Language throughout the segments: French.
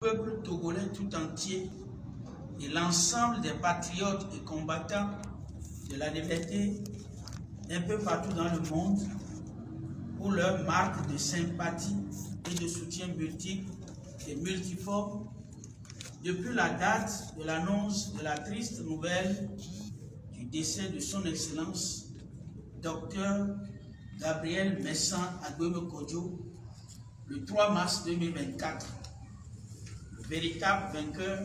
peuple togolais tout entier et l'ensemble des patriotes et combattants de la liberté un peu partout dans le monde pour leur marque de sympathie et de soutien multiple et multiforme depuis la date de l'annonce de la triste nouvelle du décès de son Excellence Dr Gabriel Messan Agweme Kodjo le 3 mars 2024, le véritable vainqueur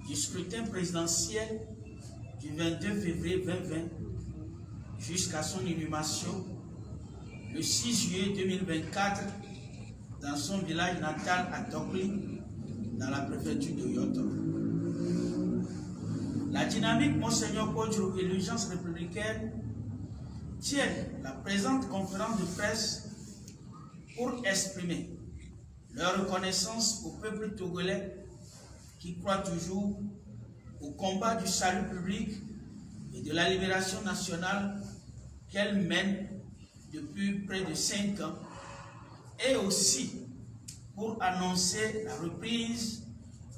du scrutin présidentiel du 22 février 2020 jusqu'à son inhumation le 6 juillet 2024 dans son village natal à Tokli, dans la préfecture de Yoto. La dynamique Monseigneur Kodjo et l'urgence républicaine tiennent la présente conférence de presse pour exprimer leur reconnaissance au peuple togolais qui croit toujours au combat du salut public et de la libération nationale qu'elle mène depuis près de 5 ans, et aussi pour annoncer la reprise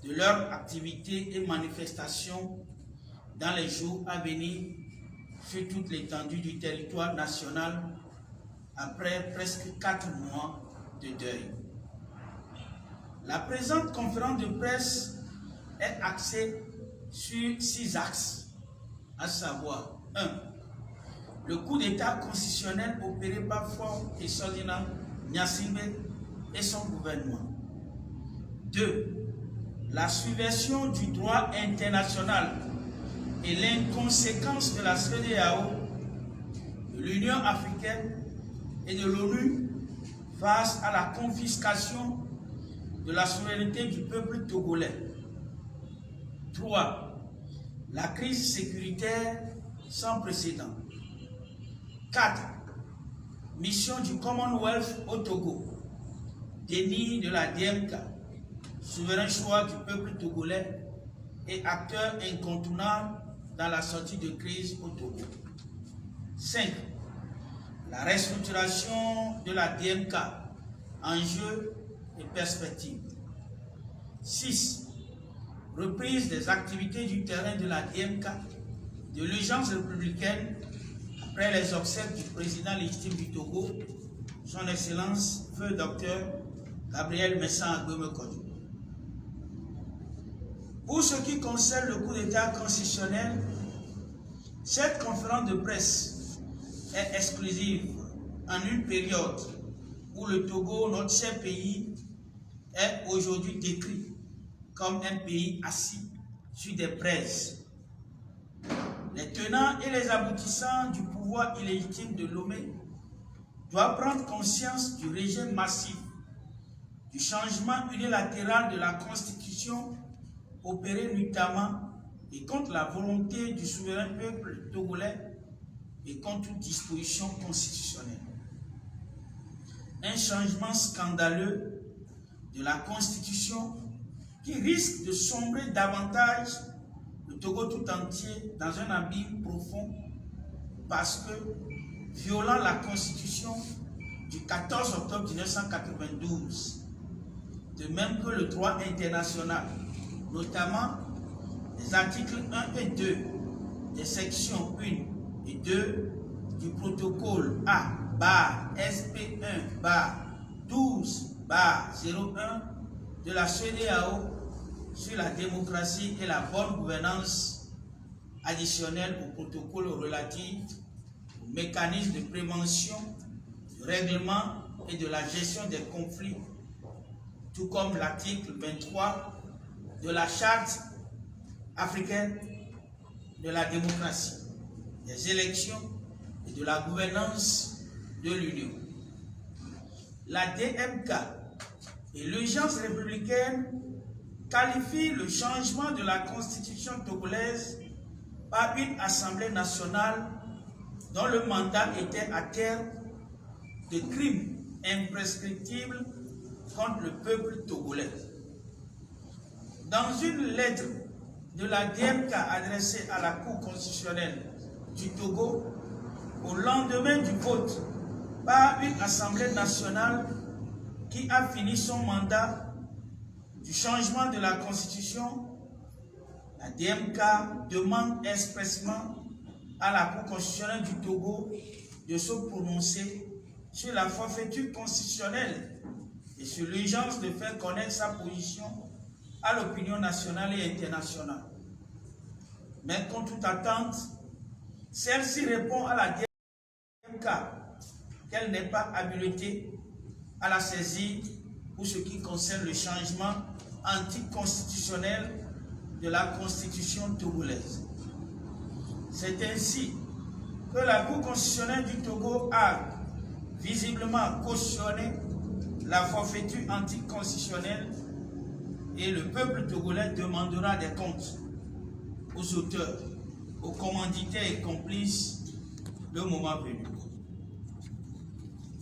de leurs activités et manifestations dans les jours à venir sur toute l'étendue du territoire national après presque 4 mois de deuil. La présente conférence de presse est axée sur 6 axes, à savoir 1. Le coup d'État constitutionnel opéré par Faure et Ferdinand Gnassingbé et son gouvernement. 2. La subversion du droit international et l'inconséquence de la CEDEAO, de l'Union africaine et de l'ONU face à la confiscation de la souveraineté du peuple togolais. 3. La crise sécuritaire sans précédent. 4. Mission du Commonwealth au Togo. Déni de la DMK, souverain choix du peuple togolais et acteur incontournable dans la sortie de crise au Togo. 5. La restructuration de la DMK, enjeux et perspectives. 6. Reprise des activités du terrain de la DMK, de l'urgence républicaine après les obsèques du président légitime du Togo, son Excellence, feu Dr Gabriel Messan Agweme Kodjo. Pour ce qui concerne le coup d'État constitutionnel, cette conférence de presse est exclusive en une période où le Togo, notre cher pays, est aujourd'hui décrit comme un pays assis sur des braises. Les tenants et les aboutissants du pouvoir illégitime de Lomé doivent prendre conscience du régime massif, du changement unilatéral de la Constitution opéré notamment et contre la volonté du souverain peuple togolais et contre toute disposition constitutionnelle. Un changement scandaleux de la Constitution qui risque de sombrer davantage le Togo tout entier dans un abîme profond parce que, violant la Constitution du 14 octobre 1992, de même que le droit international, notamment les articles 1 et 2 des sections 1 et 2 du protocole A/SP1/12/01 de la CEDEAO sur la démocratie et la bonne gouvernance, additionnelle au protocole relatif au mécanisme de prévention, du règlement et de la gestion des conflits, tout comme l'article 23 de la Charte africaine de la démocratie, des élections et de la gouvernance de l'Union. La DMK et l'urgence républicaine qualifient le changement de la Constitution togolaise par une Assemblée nationale dont le mandat était à terme de crimes imprescriptibles contre le peuple togolais. Dans une lettre de la DMK adressée à la Cour constitutionnelle du Togo au lendemain du vote par une Assemblée nationale qui a fini son mandat du changement de la Constitution, la DMK demande expressément à la Cour constitutionnelle du Togo de se prononcer sur la forfaiture constitutionnelle et sur l'urgence de faire connaître sa position à l'opinion nationale et internationale. Mais contre toute attente, celle-ci répond à la DMK qu'elle n'est pas habilitée à la saisir pour ce qui concerne le changement anticonstitutionnel de la Constitution togolaise. C'est ainsi que la Cour constitutionnelle du Togo a visiblement cautionné la forfaiture anticonstitutionnelle et le peuple togolais demandera des comptes aux auteurs, aux commanditaires et complices le moment venu.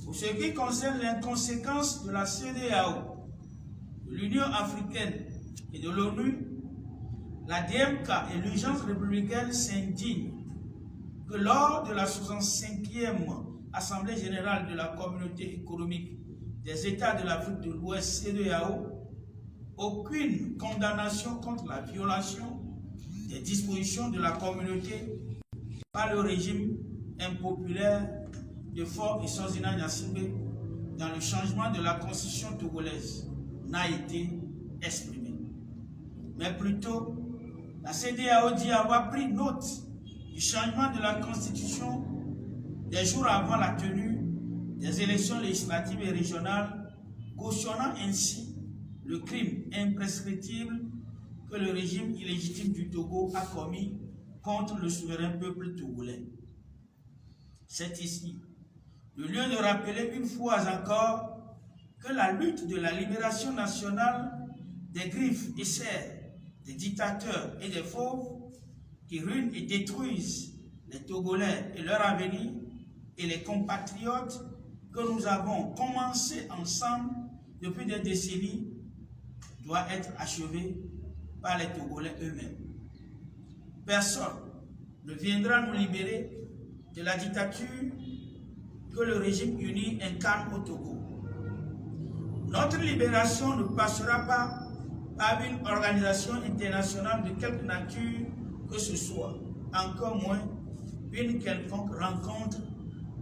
Pour ce qui concerne l'inconséquence de la CEDEAO, de l'Union africaine et de l'ONU, la DMK et l'urgence républicaine s'indignent que lors de la 65e Assemblée générale de la Communauté économique des États de l'Afrique de l'Ouest, CEDEAO, aucune condamnation contre la violation des dispositions de la communauté par le régime impopulaire de Faure et Sozina Gnassingbé dans le changement de la constitution togolaise n'a été exprimée. Mais plutôt, la CEDEAO dit avoir pris note du changement de la constitution des jours avant la tenue des élections législatives et régionales, cautionnant ainsi le crime imprescriptible que le régime illégitime du Togo a commis contre le souverain peuple togolais. C'est ici le lieu de rappeler une fois encore que la lutte de la libération nationale des griffes et serres des dictateurs et des fauves qui ruinent et détruisent les Togolais et leur avenir et les compatriotes que nous avons commencé ensemble depuis des décennies doit être achevée par les Togolais eux-mêmes. Personne ne viendra nous libérer de la dictature que le régime uni incarne au Togo. Notre libération ne passera pas par une organisation internationale de quelque nature que ce soit, encore moins une quelconque rencontre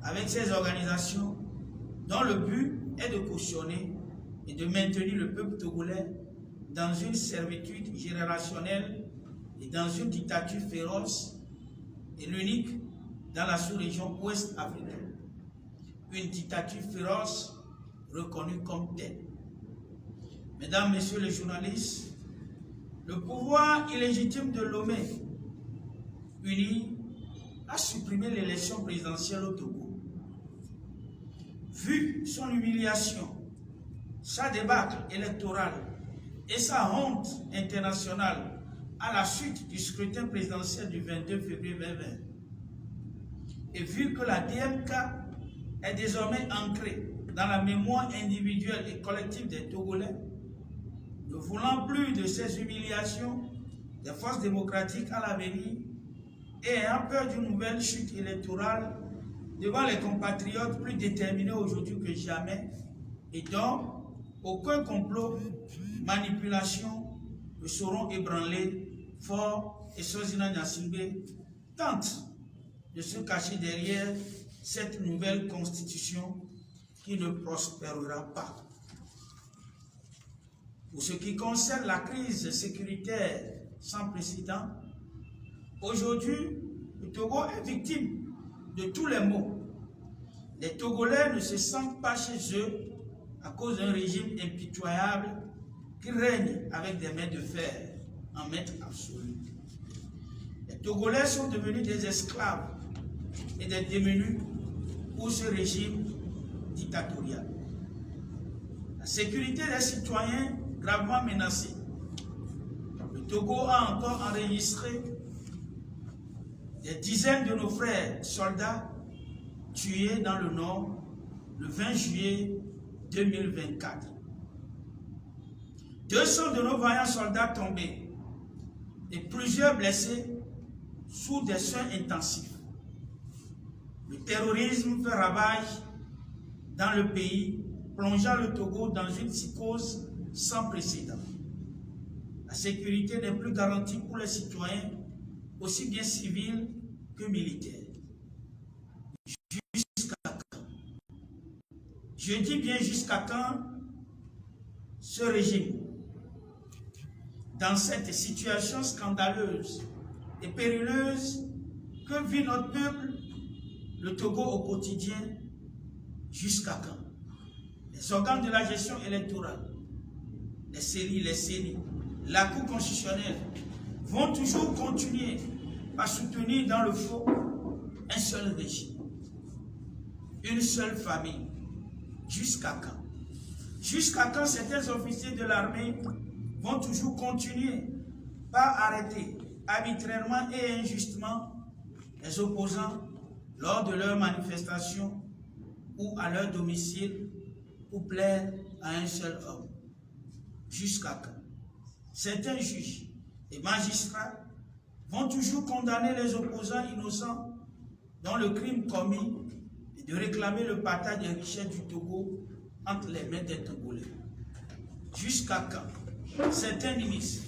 avec ces organisations dont le but est de cautionner et de maintenir le peuple togolais dans une servitude générationnelle et dans une dictature féroce et l'unique dans la sous-région ouest africaine. Une dictature féroce reconnue comme telle. Mesdames, Messieurs les journalistes, le pouvoir illégitime de Lomé uni a supprimé l'élection présidentielle au Togo. Vu son humiliation, sa débâcle électorale et sa honte internationale à la suite du scrutin présidentiel du 22 février 2020, et vu que la DMK est désormais ancrée dans la mémoire individuelle et collective des Togolais, ne voulant plus de ces humiliations des forces démocratiques à l'avenir et ayant peur d'une nouvelle chute électorale devant les compatriotes plus déterminés aujourd'hui que jamais et dont aucun complot, manipulation ne sauront ébranler Faure et Sozina Gnassingbé tentent de se cacher derrière cette nouvelle constitution qui ne prospérera pas. Pour ce qui concerne la crise sécuritaire sans précédent, aujourd'hui, le Togo est victime de tous les maux. Les Togolais ne se sentent pas chez eux à cause d'un régime impitoyable qui règne avec des mains de fer en maître absolu. Les Togolais sont devenus des esclaves et des démenus pour ce régime dictatorial. La sécurité des citoyens gravement menacée. Le Togo a encore enregistré des dizaines de nos frères soldats tués dans le nord le 20 juillet 2024. 200 de nos vaillants soldats tombés et plusieurs blessés sous des soins intensifs. Le terrorisme fait ravage dans le pays, plongeant le Togo dans une psychose sans précédent. sécurité n'est plus garantie pour les citoyens, aussi bien civils que militaires. Jusqu'à quand? Je dis bien jusqu'à quand ce régime, dans cette situation scandaleuse et périlleuse que vit notre peuple, le Togo au quotidien, jusqu'à quand? Les organes de la gestion électorale, les CENI, la Cour constitutionnelle vont toujours continuer à soutenir dans le faux un seul régime, une seule famille. Jusqu'à quand? Jusqu'à quand certains officiers de l'armée vont toujours continuer par arrêter arbitrairement et injustement les opposants lors de leurs manifestations ou à leur domicile pour plaire à un seul homme? Jusqu'à quand? Certains juges et magistrats vont toujours condamner les opposants innocents dans le crime commis et de réclamer le partage des richesses du Togo entre les mains des Togolais. Jusqu'à quand certains ministres,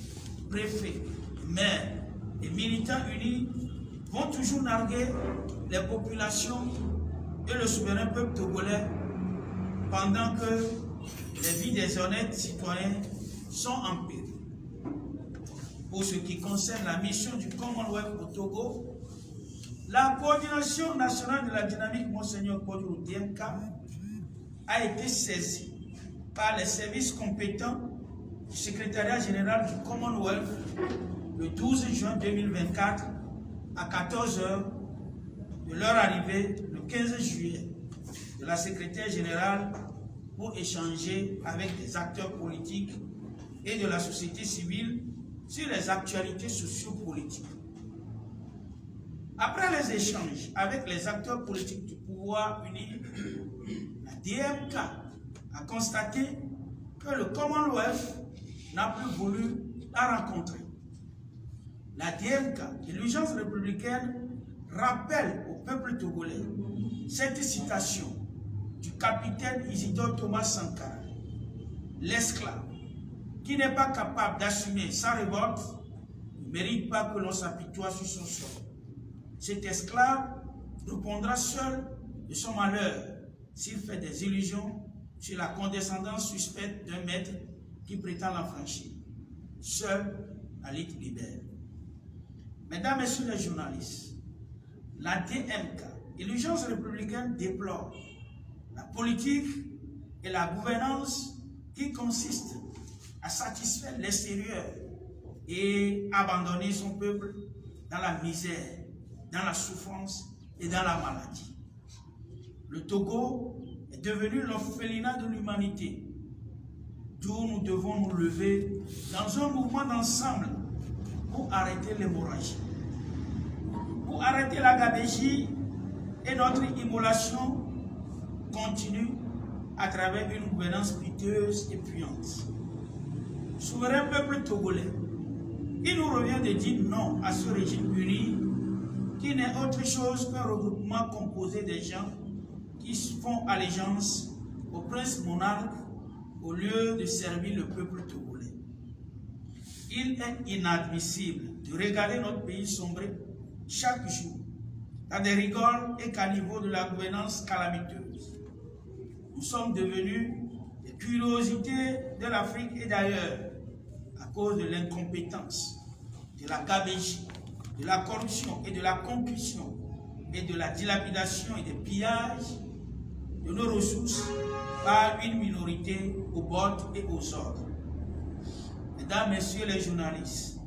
préfets, maires et militants unis vont toujours narguer les populations et le souverain peuple togolais pendant que les vies des honnêtes citoyens sont en péril? Pour ce qui concerne la mission du Commonwealth au Togo, la coordination nationale de la dynamique Monseigneur Kodjo DMK a été saisie par les services compétents du secrétariat général du Commonwealth le 12 juin 2024 à 14 h de leur arrivée le 15 juillet de la secrétaire générale pour échanger avec des acteurs politiques et de la société civile sur les actualités sociopolitiques. Après les échanges avec les acteurs politiques du pouvoir uni, la DMK a constaté que le Commonwealth n'a plus voulu la rencontrer. La DMK, l'urgence républicaine, rappelle au peuple togolais cette citation du capitaine Isidore Thomas Sankara: l'esclave qui n'est pas capable d'assumer sa révolte ne mérite pas que l'on s'apitoie sur son sort. Cet esclave répondra seul de son malheur s'il fait des illusions sur la condescendance suspecte d'un maître qui prétend l'affranchir. Seul la lutte libère. Mesdames, Messieurs les journalistes, la DMK et l'urgence républicaine déplorent la politique et la gouvernance qui consistent à satisfaire l'extérieur et abandonner son peuple dans la misère, dans la souffrance et dans la maladie. Le Togo est devenu l'orphelinat de l'humanité, d'où nous devons nous lever dans un mouvement d'ensemble pour arrêter l'hémorragie, pour arrêter la gabegie et notre immolation continue à travers une gouvernance piteuse et puante. Souverain peuple togolais, il nous revient de dire non à ce régime uni qui n'est autre chose qu'un regroupement composé des gens qui font allégeance au prince monarque au lieu de servir le peuple togolais. Il est inadmissible de regarder notre pays sombrer chaque jour dans des rigoles et caniveaux de la gouvernance calamiteuse. Nous sommes devenus des curiosités de l'Afrique et d'ailleurs à cause de l'incompétence, de la gabegie, de la corruption et de la concussion et de la dilapidation et des pillages de nos ressources par une minorité aux bottes et aux ordres. Mesdames, Messieurs les journalistes,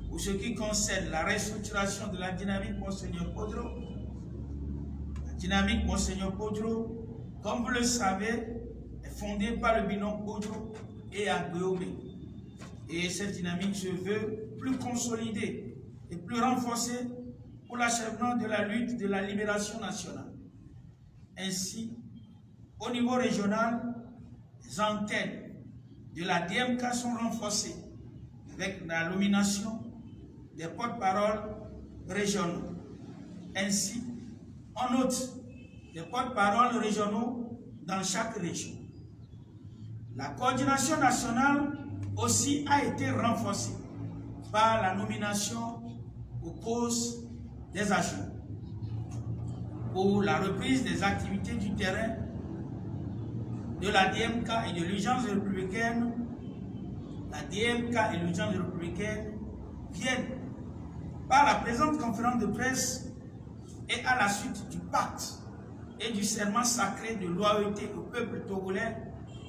pour ce qui concerne la restructuration de la dynamique Monseigneur Kodjo, la dynamique Monseigneur Kodjo, comme vous le savez, est fondée par le binôme Kodjo et Agueomé. Et cette dynamique se veut plus consolidée et plus renforcée pour l'achèvement de la lutte de la libération nationale. Ainsi, au niveau régional, les antennes de la DMK sont renforcées avec la nomination des porte-paroles régionaux. Ainsi, on note des porte-paroles régionaux dans chaque région. La coordination nationale aussi a été renforcée par la nomination aux postes des agents pour la reprise des activités du terrain de la DMK et de l'urgence républicaine. La DMK et l'urgence républicaine viennent par la présente conférence de presse et à la suite du pacte et du serment sacré de loyauté au peuple togolais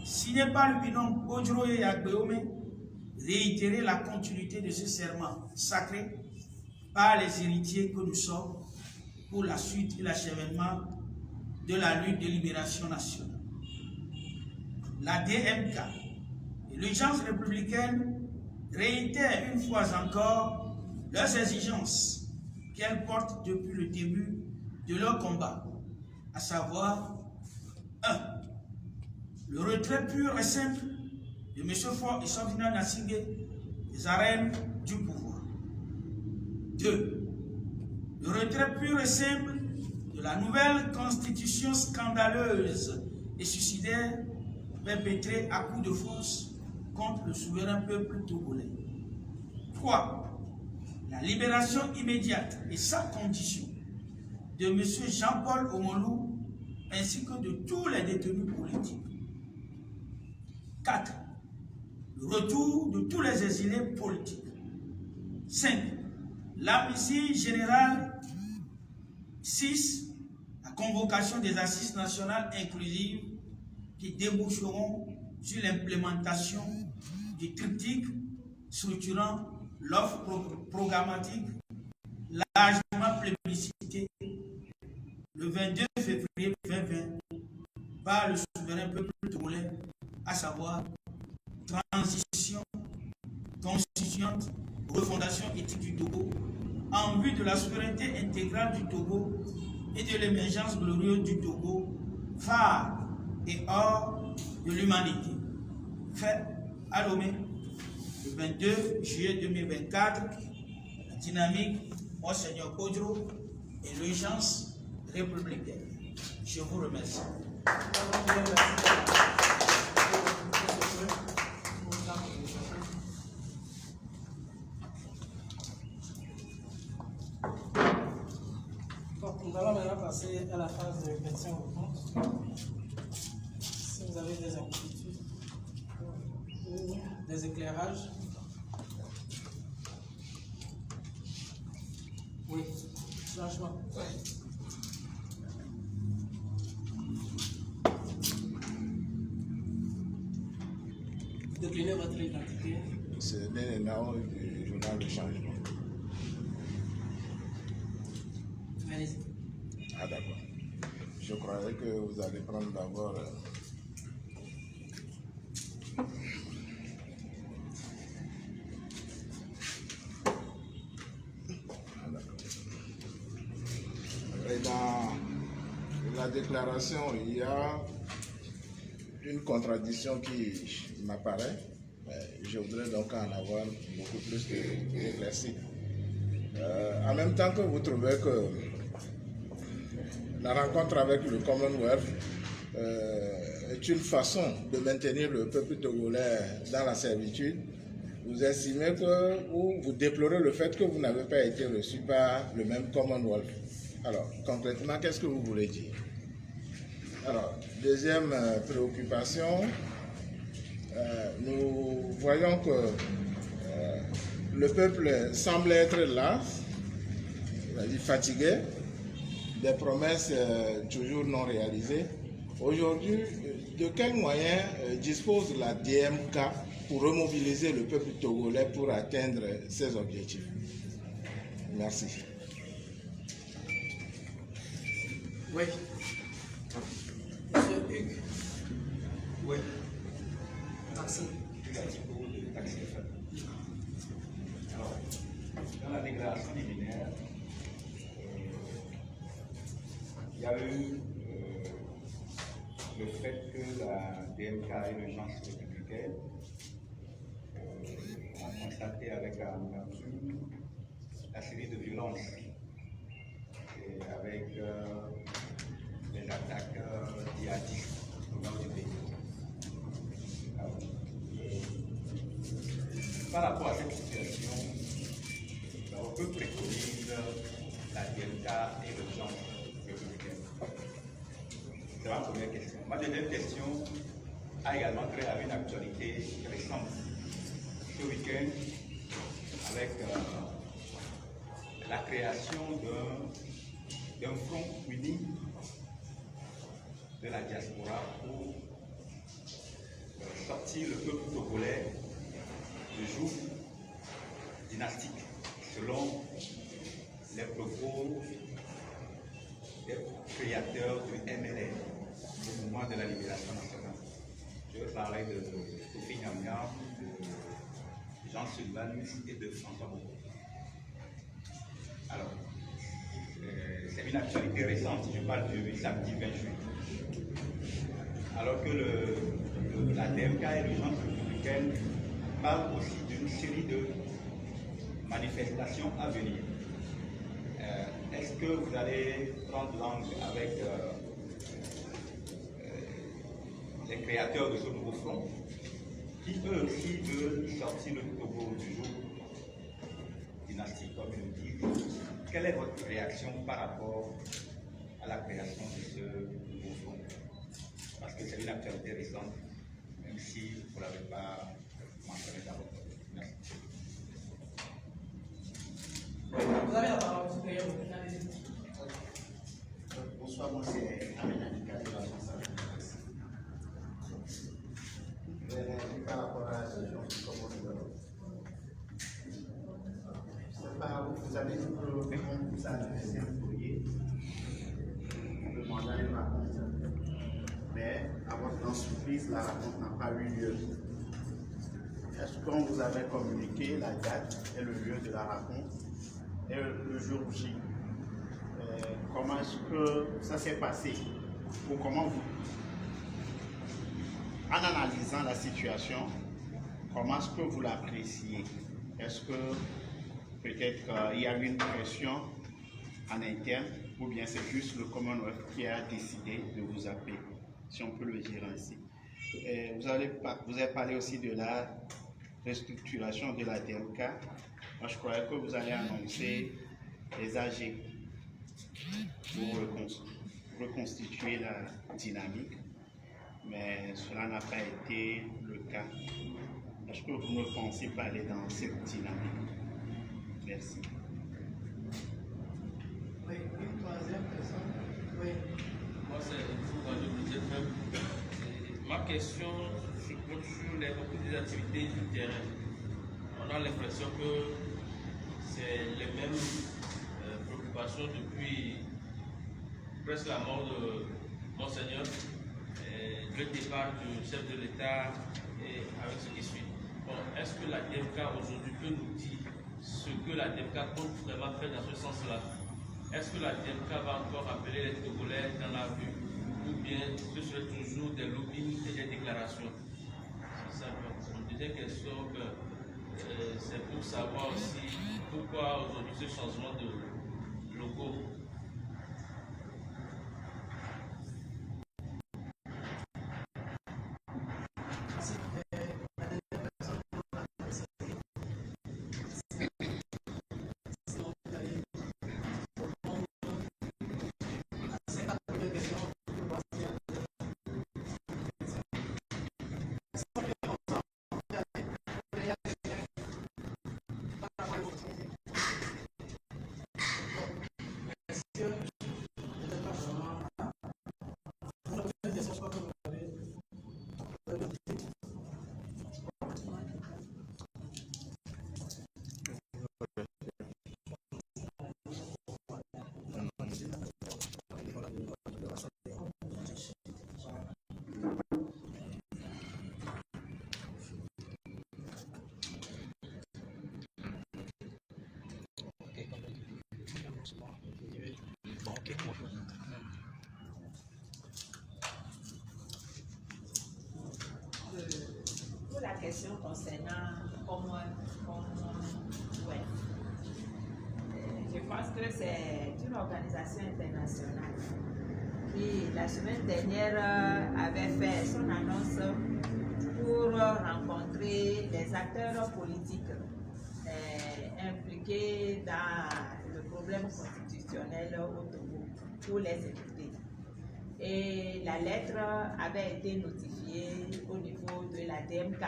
signé par le binôme Odjro et Agbeome, réitérer la continuité de ce serment sacré par les héritiers que nous sommes pour la suite et l'achèvement de la lutte de libération nationale. La DMK et l'urgence républicaine réitèrent une fois encore leurs exigences qu'elles portent depuis le début de leur combat, à savoir 1. Le retrait pur et simple de M. Faure et Sofina Nassingé des arènes du pouvoir. 2. Le retrait pur et simple de la nouvelle constitution scandaleuse et suicidaire perpétrée à coups de force contre le souverain peuple togolais. 3. La libération immédiate et sans condition de M. Jean-Paul Omolou ainsi que de tous les détenus politiques. 4. Le retour de tous les exilés politiques. 5. L'amnistie générale. 6. La convocation des assises nationales inclusives qui déboucheront sur l'implémentation du triptyque structurant l'offre programmatique largement plébiscitée le 22 février 2020 par le souverain peuple togolais, à savoir transition constituante, refondation éthique du Togo, en vue de la souveraineté intégrale du Togo et de l'émergence glorieuse du Togo, phare et or de l'humanité. Fait à Lomé, le 22 juillet 2024, la dynamique Monseigneur Odjro et l'urgence républicaine. Je vous remercie. Donc, nous allons maintenant passer à la phase de questions-réponses. Si vous avez des inquiétudes ou des éclairages. Oui, changement. Oui. Déclinez votre identité. C'est Nénénao du journal Le Changement. Allez-y. Ah d'accord. Je croyais que vous allez prendre d'abord... Et dans la déclaration, il y a une contradiction qui m'apparaît. Je voudrais donc en avoir beaucoup plus d'éclaircies. En même temps que vous trouvez que la rencontre avec le Commonwealth est une façon de maintenir le peuple togolais dans la servitude, vous estimez que, ou vous déplorez le fait que vous n'avez pas été reçu par le même Commonwealth. Alors, concrètement, qu'est-ce que vous voulez dire? Alors, deuxième préoccupation, nous voyons que le peuple semble être là, fatigué, des promesses toujours non réalisées. Aujourd'hui, de quels moyens dispose la DMK pour remobiliser le peuple togolais pour atteindre ses objectifs? Merci. Oui. Monsieur Hugues. Oui. Merci. Alors, dans la déclaration liminaire, il y a eu le fait que la DMK et l'urgence républicaine ont constaté avec amertume la série de violences et avec les attaques djihadistes au nord du pays. Alors, par rapport à cette situation, que préconise la DMK et le genre républicain? C'est ma première question. Ma deuxième question a également trait à une actualité récente. Ce week-end, avec la création d'un front uni de la diaspora pour sortir le peuple togolais du joug dynastique, selon les propos des créateurs du MLN, le mouvement de la libération nationale. Je veux parler de Kofi Nyamnyam, de Jean Sylvanus et de François Boko. Alors, c'est une actualité récente, je parle du samedi 20 juillet. Alors que la DMK et l'urgence républicaine parlent aussi d'une série de manifestations à venir. Est-ce que vous allez prendre langue avec les créateurs de ce nouveau front, qui eux aussi veulent sortir le Togo du jour dynastique, comme je le dis? Quelle est votre réaction par rapport à la création de ce nouveau front? Parce que c'est une actualité récente, même si vous ne l'avez pas mentionné dans votre texte. Merci. Vous avez la parole, supérieur. Bonsoir, moi c'est Aména Nika de l'agence par rapport à la région du Congo. Vous avez dit que vous avez adressé un courrier demandant une rencontre. Mais à votre grande surprise, la rencontre n'a pas eu lieu. Est-ce qu'on vous avait communiqué la date et le lieu de la rencontre et le jour J? Comment est-ce que ça s'est passé? Ou comment vous, en analysant la situation, comment est-ce que vous l'appréciez? Est-ce que peut-être il y a eu une pression en interne ou bien c'est juste le Commonwealth qui a décidé de vous appeler, si on peut le dire ainsi? Vous avez parlé aussi de la restructuration de la DMK. Moi, je croyais que vous allez annoncer les AG pour reconstituer la dynamique, mais cela n'a pas été le cas. Est-ce que vous ne pensez pas aller dans cette dynamique? Merci. Oui, une troisième personne. Oui. Moi, c'est ma question se porte sur les beaucoup des activités du terrain. On a l'impression que c'est les mêmes préoccupations depuis presque la mort de Monseigneur, le départ du chef de l'État et avec ce qui suit. Bon, est-ce que la DMK aujourd'hui peut nous dire ce que la DMK compte vraiment faire dans ce sens-là? Est-ce que la DMK va encore appeler les Togolais dans la rue ou bien ce serait toujours des lobbying et des déclarations? C'est ça. Une deuxième question, c'est pour savoir aussi pourquoi aujourd'hui ce changement de logo. Pour la question concernant ouais. Je pense que c'est une organisation internationale qui, la semaine dernière, avait fait son annonce pour pour rencontrer les acteurs politiques impliqués dans le problème constitutionnel au Togo pour les écouter. Et la lettre avait été notifiée au niveau de la DMK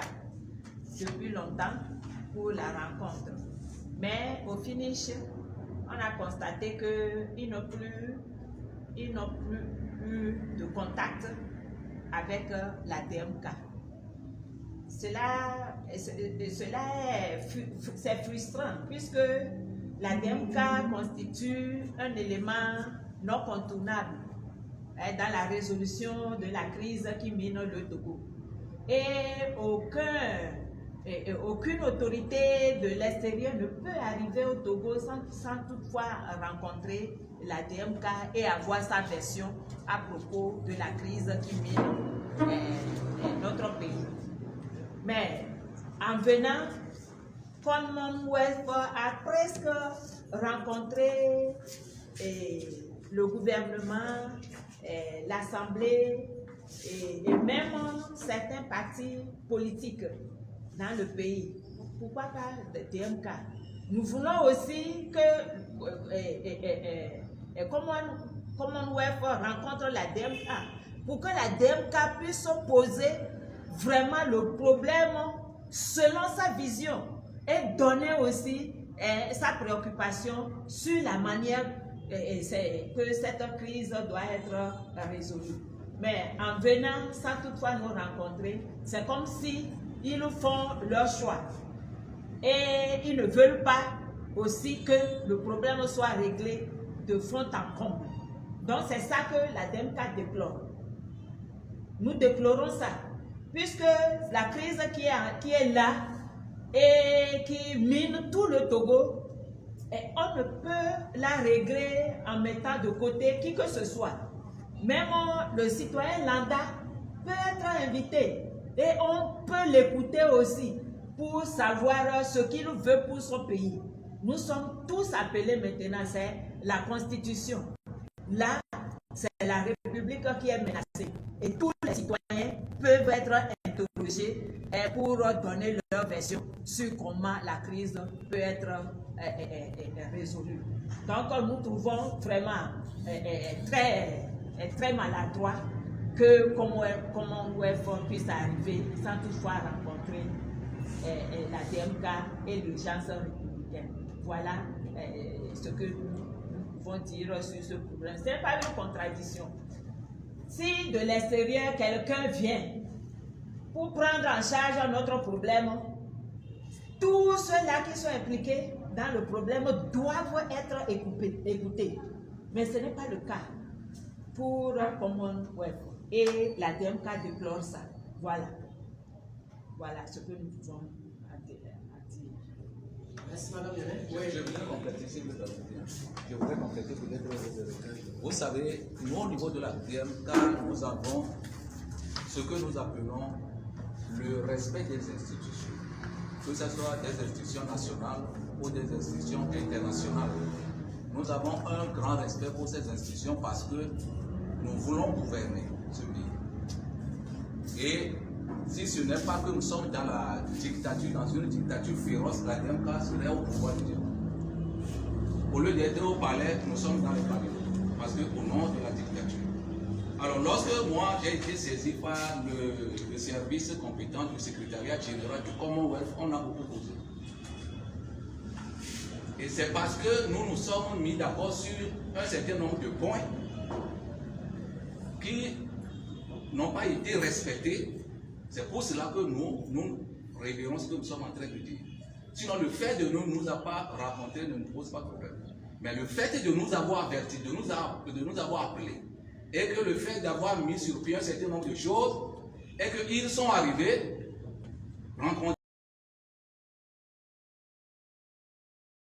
depuis longtemps pour la rencontre. Mais au finish, on a constaté qu'ils n'ont plus eu de contact avec la DMK. C'est frustrant puisque la DMK constitue un élément non contournable dans la résolution de la crise qui mine le Togo. Et aucune autorité de l'extérieur ne peut arriver au Togo sans toutefois rencontrer la DMK et avoir sa version à propos de la crise qui mine notre pays. Mais en venant, Commonwealth a presque rencontré le gouvernement, l'Assemblée et même certains partis politiques dans le pays. Pourquoi pas le DMK? Nous voulons aussi que Commonwealth rencontre la DMK pour que la DMK puisse poser vraiment le problème selon sa vision et donner aussi sa préoccupation sur la manière que cette crise doit être résolue. Mais en venant sans toutefois nous rencontrer, c'est comme si ils font leur choix et ils ne veulent pas aussi que le problème soit réglé de fond en comble. Donc c'est ça que la DMK déplore. Nous déplorons ça, puisque la crise qui est là et qui mine tout le Togo, et on ne peut la régler en mettant de côté qui que ce soit. Même le citoyen lambda peut être invité et on peut l'écouter aussi pour savoir ce qu'il veut pour son pays. Nous sommes tous appelés maintenant, c'est la Constitution. Là, c'est la République qui est menacée et tous les citoyens peuvent être interrogés pour donner leur version sur comment la crise peut être résolue. Donc nous trouvons vraiment très maladroit que Commonwealth puisse arriver sans toutefois rencontrer la DMK et l'urgence républicaine. Voilà ce que nous pouvons dire sur ce problème. Ce n'est pas une contradiction. Si de l'extérieur quelqu'un vient pour prendre en charge notre problème, tous ceux-là qui sont impliqués dans le problème doivent être écoutés. Mais ce n'est pas le cas pour Commonwealth. Et la DMK déplore ça. Voilà. Voilà ce que nous pouvons dire. Merci, Madame Yéné. Oui, je voudrais compléter, si vous avez bien. Je voudrais compléter peut-être. Vous savez, nous, au niveau de la DMK, nous avons ce que nous appelons le respect des institutions, que ce soit des institutions nationales ou des institutions internationales. Nous avons un grand respect pour ces institutions parce que nous voulons gouverner ce pays. Et si ce n'est pas que nous sommes dans la dictature, dans une dictature féroce, la DMK serait au pouvoir du diable. Au lieu d'être au palais, nous sommes dans les palais, parce qu'au nom de la dictature. Alors lorsque moi j'ai été saisi par le service compétent du secrétariat général du Commonwealth, on a beaucoup posé. Et c'est parce que nous nous sommes mis d'accord sur un certain nombre de points qui n'ont pas été respectés. C'est pour cela que nous révérons ce que nous sommes en train de dire. Sinon, le fait de nous avoir pas rencontrés ne nous pose pas de problème. Mais le fait de nous avoir avertis, de nous avoir appelés, et que le fait d'avoir mis sur pied un certain nombre de choses, et qu'ils sont arrivés, rencontrés,